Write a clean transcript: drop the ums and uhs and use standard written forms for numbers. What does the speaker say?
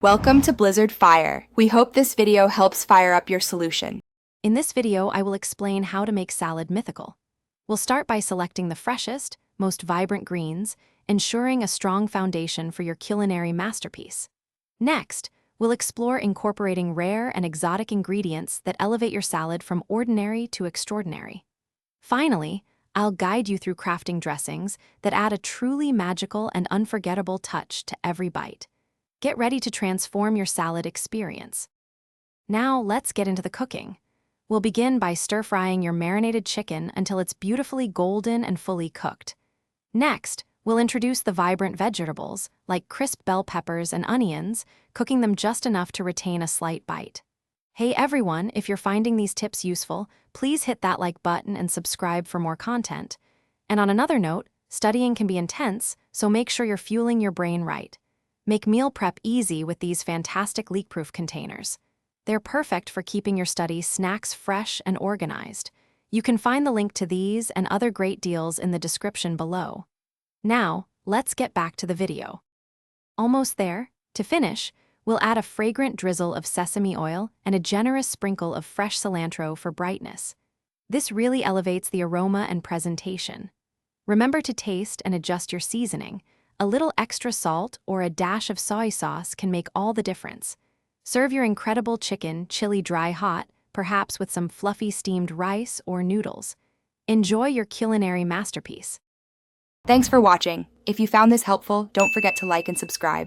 Welcome to Blizzard Fire. We hope this video helps fire up your solution. In this video, I will explain how to make salad mythical. We'll start by selecting the freshest, most vibrant greens, ensuring a strong foundation for your culinary masterpiece. Next, we'll explore incorporating rare and exotic ingredients that elevate your salad from ordinary to extraordinary. Finally, I'll guide you through crafting dressings that add a truly magical and unforgettable touch to every bite. Get ready to transform your salad experience. Now, let's get into the cooking. We'll begin by stir-frying your marinated chicken until it's beautifully golden and fully cooked. Next, we'll introduce the vibrant vegetables, like crisp bell peppers and onions, cooking them just enough to retain a slight bite. Hey everyone, if you're finding these tips useful, please hit that like button and subscribe for more content. And on another note, studying can be intense, so make sure you're fueling your brain right. Make meal prep easy with these fantastic leak-proof containers. They're perfect for keeping your study snacks fresh and organized. You can find the link to these and other great deals in the description below. Now, let's get back to the video. Almost there. To finish, we'll add a fragrant drizzle of sesame oil and a generous sprinkle of fresh cilantro for brightness. This really elevates the aroma and presentation. Remember to taste and adjust your seasoning. A little extra salt or a dash of soy sauce can make all the difference. Serve your incredible chicken chili dry hot, perhaps with some fluffy steamed rice or noodles. Enjoy your culinary masterpiece. Thanks for watching. If you found this helpful, don't forget to like and subscribe.